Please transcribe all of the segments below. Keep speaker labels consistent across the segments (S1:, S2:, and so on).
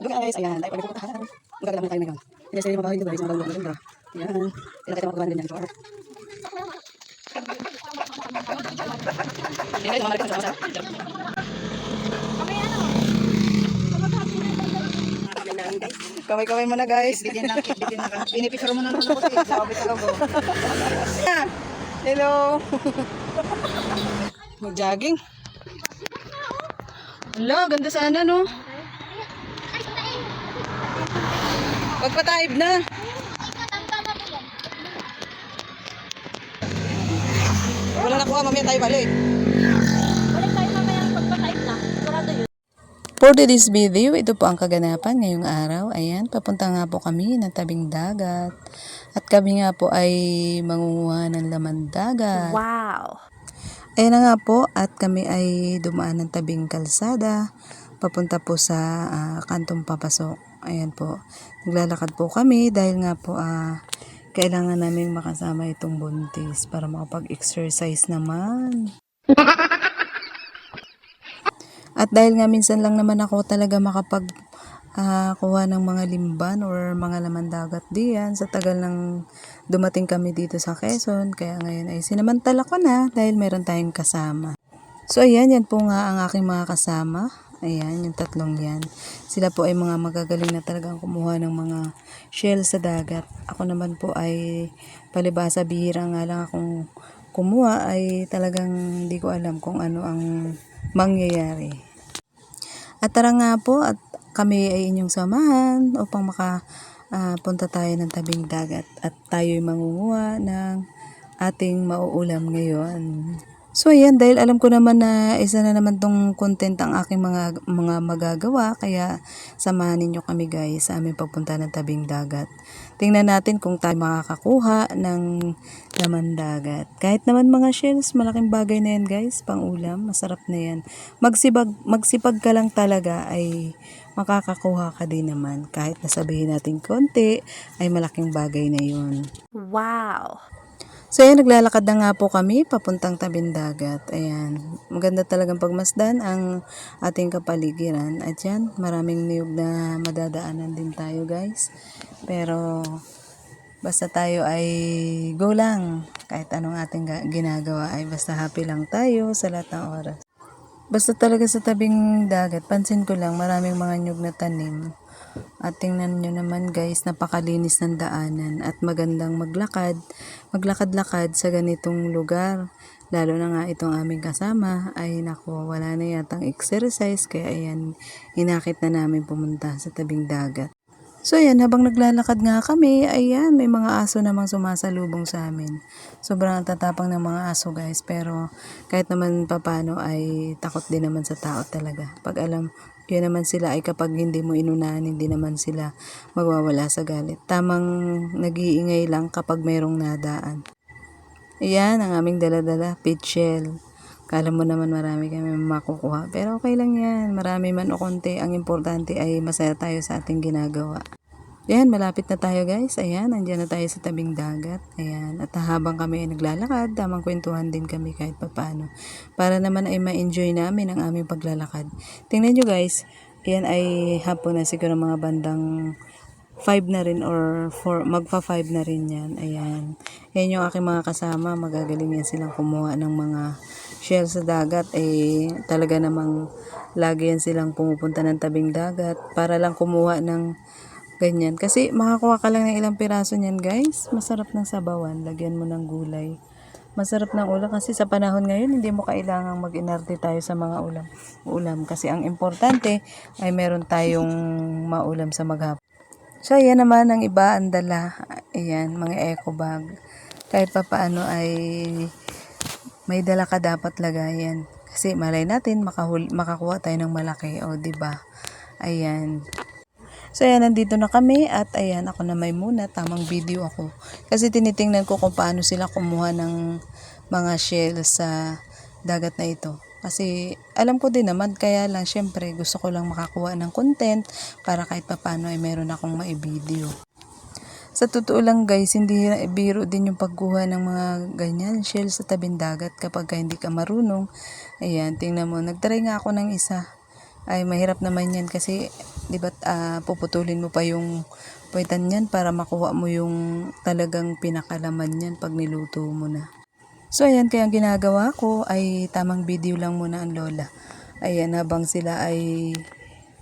S1: Doon guys, ayan, tayo pala pupuntahan. Magagalaman tayo ngayon. Hindi sa mga bahay dito guys, mga gawang maganda. Ayan, pinakita mo kagawa ganyan. So, ayan guys, mga marikang sa masa. Kamay-kamay mo na guys.
S2: Pinipicture mo na ako kasi sabi ka logo.
S1: Hello. Mag-jogging. Hello, ganda sana no. Pagpataib na. Wala nakuha, mamaya tayo balik.
S3: Balik tayo mamaya pagpataib na. Sigurado yun.
S4: For today's video, ito po ang kaganapan ngayong araw. Ayan, papunta nga po kami ng tabing dagat. At kami nga po ay mangunguha ng laman dagat.
S3: Wow!
S4: Ayan na nga po, at kami ay dumaan ng tabing kalsada. Papunta po sa kantong papasok. Ayan po, naglalakad po kami dahil nga po kailangan namin makasama itong buntis para makapag-exercise naman. At dahil nga minsan lang naman ako talaga kuha ng mga limban or mga laman dagat diyan sa tagal ng dumating kami dito sa Quezon. Kaya ngayon ay sinamantala ko na dahil meron tayong kasama. So ayan, yan po nga ang aking mga kasama. Ayan, yung tatlong yan. Sila po ay mga magagaling na talagang kumuha ng mga shell sa dagat. Ako naman po ay palibasa bihira nga lang akong kumuha, ay talagang hindi ko alam kung ano ang mangyayari. At tara nga po, at kami ay inyong samahan upang punta tayo ng tabing dagat at tayo'y mangunguha ng ating mauulam ngayon. So ayan, dahil alam ko naman na isa na naman tong content ang aking mga magagawa, kaya samahan ninyo kami guys sa aming pagpunta ng tabing dagat. Tingnan natin kung tayo makakakuha ng laman dagat. Kahit naman mga shells, malaking bagay na yan guys, pang ulam, masarap na yan. Magsipag ka lang talaga ay makakakuha ka din naman. Kahit nasabihin natin konti, ay malaking bagay na yun.
S3: Wow!
S4: So ayan, naglalakad na nga po kami papuntang tabing dagat. Ayan, maganda talagang pagmasdan ang ating kapaligiran. At yan, maraming niyog na madadaanan din tayo guys. Pero basta tayo ay go lang. Kahit anong ating ginagawa ay basta happy lang tayo sa lahat ng oras. Basta talaga sa tabing dagat, pansin ko lang maraming mga niyog na tanim. At tingnan nyo naman guys, napakalinis ng daanan at magandang maglakad-lakad sa ganitong lugar. Lalo na nga itong aming kasama ay naku, wala na yatang exercise, kaya ayan, inakit na namin pumunta sa tabing dagat. So ayan, habang naglalakad nga kami, ayan, may mga aso namang sumasalubong sa amin. Sobrang tatapang ng mga aso guys, pero kahit naman papano ay takot din naman sa tao talaga. Pag alam, yun naman sila ay kapag hindi mo inunahan, hindi naman sila magwawala sa galit. Tamang nag-iingay lang kapag mayroong nadaan. Ayan, ang aming dala-dala, pitchel. Kala mo naman marami kami makukuha. Pero okay lang yan. Marami man o konti. Ang importante ay masaya tayo sa ating ginagawa. Ayan, malapit na tayo guys. Ayan, nandiyan na tayo sa tabing dagat. Ayan, at habang kami ay naglalakad, tamang kwentuhan din kami kahit papaano. Para naman ay ma-enjoy namin ang aming paglalakad. Tingnan nyo guys, ayan ay hapon na siguro mga bandang 5 na rin or 4, magpa 5 na rin yan. Ayan. Yan yung aking mga kasama. Magagaling yan silang kumuha ng mga shell sa dagat. Talaga namang lagi yan silang pumupunta ng tabing dagat para lang kumuha ng ganyan. Kasi makakuha ka lang ng ilang piraso niyan guys. Masarap ng sabawan. Lagyan mo ng gulay. Masarap ng ulam kasi sa panahon ngayon hindi mo kailangang mag-inarte tayo sa mga ulam. Kasi ang importante ay meron tayong maulam sa maghapon. So, ayan naman ang iba, ang dala. Ayan, mga eco bag. Kahit pa paano ay may dala ka dapat lagayan. Kasi malay natin, makakuha tayo ng malaki. O, diba? Ayan. So, ayan, nandito na kami. At ayan, ako na may muna. Tamang video ako. Kasi tinitingnan ko kung paano sila kumuha ng mga shell sa dagat na ito. Kasi alam ko din naman, kaya lang syempre gusto ko lang makakuha ng content para kahit papaano ay meron akong maibideo. Sa totoo lang guys, hindi biro din yung pagkuha ng mga ganyan shell sa tabing dagat kapag hindi ka marunong. Ayan, tingnan mo, nagtry nga ako ng isa. Ay mahirap naman yan kasi Di ba't puputulin mo pa yung puwitan niyan para makuha mo yung talagang pinakalaman niyan pag niluto mo na. So ayan, kaya ang ginagawa ko ay tamang video lang muna ang lola. Ayan, habang sila ay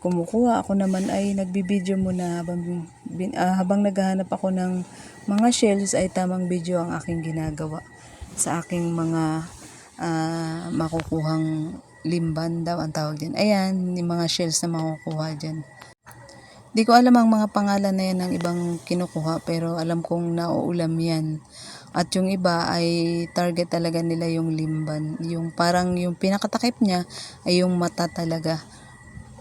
S4: kumukuha, ako naman ay nagbibideo muna habang naghahanap ako ng mga shells ay tamang video ang aking ginagawa sa aking mga makukuhang limban daw ang tawag din. Ayan, yung mga shells na makukuha dyan. Di ko alam ang mga pangalan na yan ng ibang kinukuha, pero alam kong nauulam yan. At yung iba ay target talaga nila yung limban. Yung parang yung pinakatakip niya ay yung mata talaga.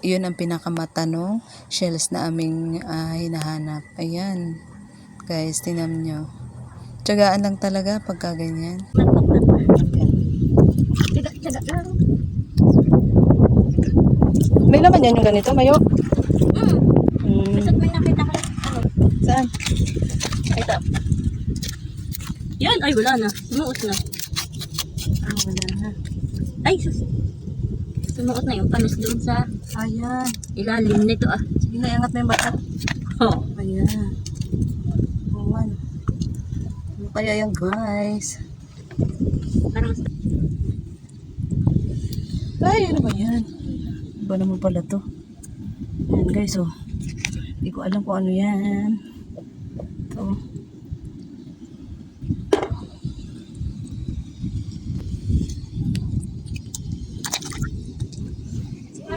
S4: Yun ang pinakamata ng shells na aming hinahanap. Ayan. Guys, tingnan nyo. Tiyagaan lang talaga pagka ganyan.
S3: Tiyaga lang.
S1: May laman yan yung ganito, Mayo?
S3: Basta may nakita ko.
S1: Saan?
S3: Ito. Yan, ay wala na. Sumuot na.
S1: Wala na.
S3: Ay, sumuot na yung panis doon sa
S1: Ayan.
S3: ilalim nito
S1: Sige na, iangat na yung batat.
S3: Oh.
S1: Ayan. Awan. Ano kaya yan, guys?
S3: Parang
S1: Ay, ano ba yan? Iba naman pala to. Ayan, guys, oh. Hindi ko alam kung ano yan. Ito.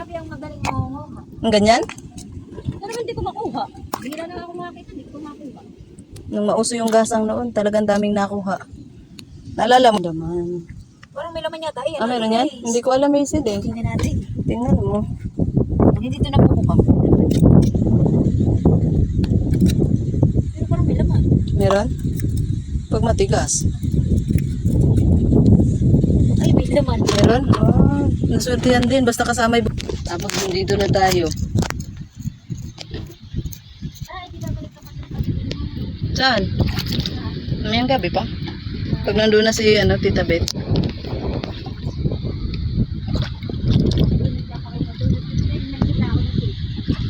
S3: sinabi ang magaling mo.
S1: Ang ganyan?
S3: Pero hindi ko makuha. Bihira na ako makakita, hindi ko makuha.
S1: Nung mauso yung gasang noon, talagang daming nakuha. Naalala mo naman.
S3: Parang may laman yata. Ayan,
S1: Meron yan? Hindi ko alam, may seed eh.
S3: tingnan natin.
S1: Tingnan mo.
S3: Hindi dito napukuha. Pero parang may laman.
S1: Meron? Pag matigas.
S3: Ay, may laman.
S1: Meron? Ah, naswerte yan din. Basta kasama yung... Tapos dito na tayo. Saan? Mamayang gabi pa? Pag nandun na si Tita Beth.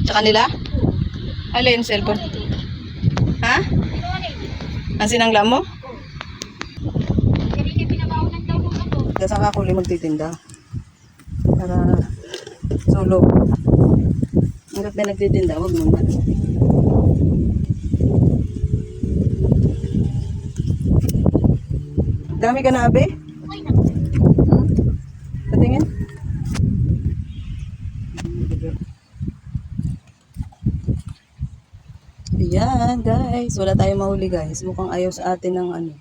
S1: Sa kanila? Alin, cellphone? Ha? Ang sinangla mo? Saan ka kuli magtitinda? Para solo. Hanggat na nagtitinda, huwag mo na. Dami ka na, abe? Patingin? Ayan, guys. Wala tayong mahuli, guys. Mukhang ayaw sa atin ng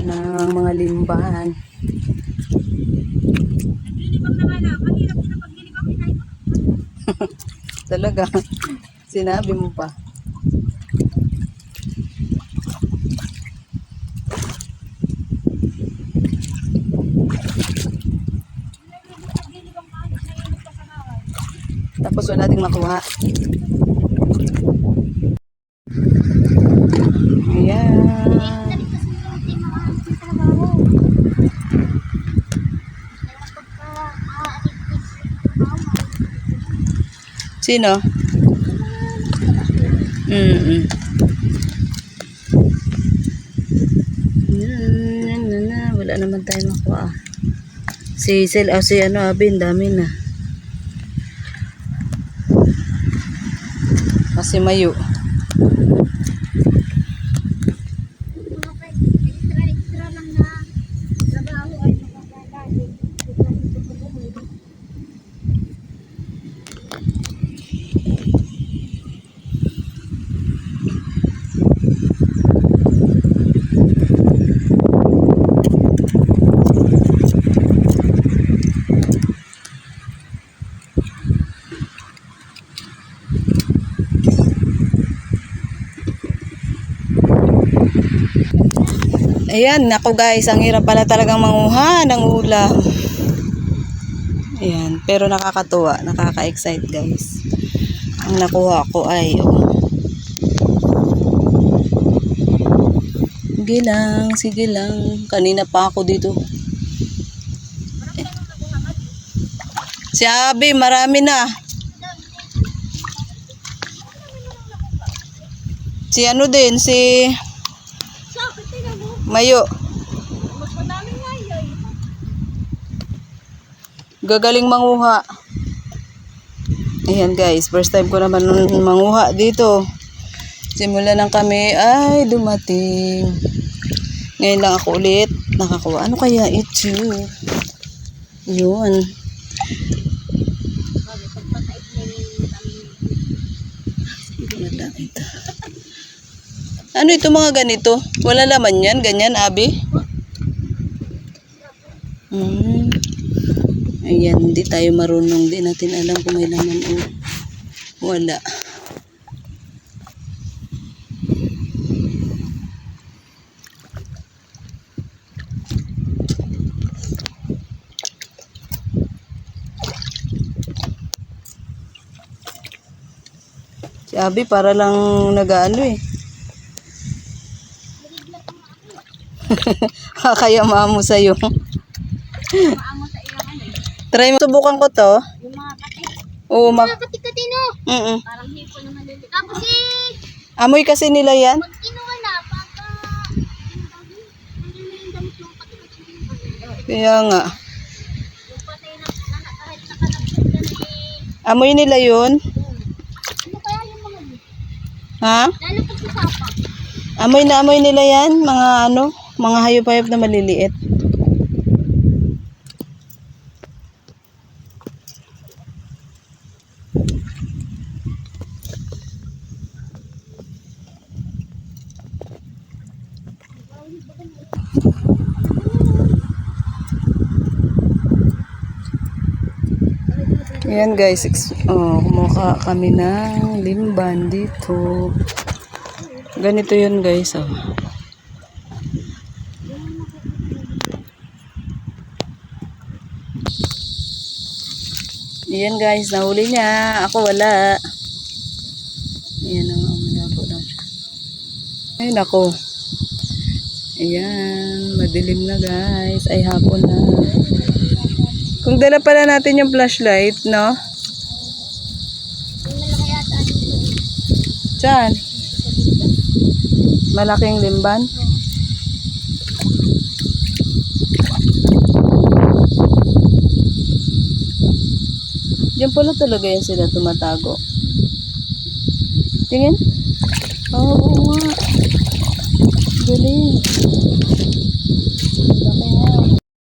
S1: ng mga limban. Talaga. Sinabi mo pa. Tapos wala nating makuha. Ayan. Sino? Wala naman tayo makuha. Si Sel, si Abin, dami na. Kasi Mayo. Ayan, naku guys, ang hirap pala talagang manguha ng ulam. Ayan, pero nakakatuwa, nakaka-excite guys. Ang nakuha ko ay, sige lang. Kanina pa ako dito. Si Abi, marami na. Si ano din, si Mayo. Gagaling manguha. Ayan guys, first time ko naman manguha dito. Simula nang kami ay dumating. Ngayon lang ako ulit nakakuha. Ano kaya ito? Yun. Wala ito. Ano ito mga ganito? Wala laman yan? Ganyan, Abi? Ayan, hindi tayo marunong. Di natin alam kung may laman o wala. Si Abi para lang nag-ano eh. Kaya maamo sa'yo. Try mo. Subukan ko to.
S3: Yung mga kati.
S1: Oo,
S3: Kati-kati no.
S1: Mm-mm.
S3: Parang hipo na maliliit. Tapos
S1: Amoy kasi nila yan.
S3: pag kinuha na, pagka
S1: Kaya nga.
S3: yung patay na kahit nakalapit na
S1: Amoy nila yun.
S3: ano kaya yung mga yun?
S1: Ha?
S3: Lalo pag sa sapa.
S1: Amoy na amoy nila yan. Mga ano, mga hayop-hayop na maliliit. Ayan guys, kumuha kami ng limban dito. Ganito yun guys. Oh. Ayan guys, nahuli niya. Ako wala. Ayan ang malabo na siya. Ayun ako. Ayan, madilim na guys. Ay hapon na. Kung dala pala natin yung flashlight, no? Diyan. Malaking limban. Diyan pala talaga yan sila tumatago. Tingin. Oo nga. Galing.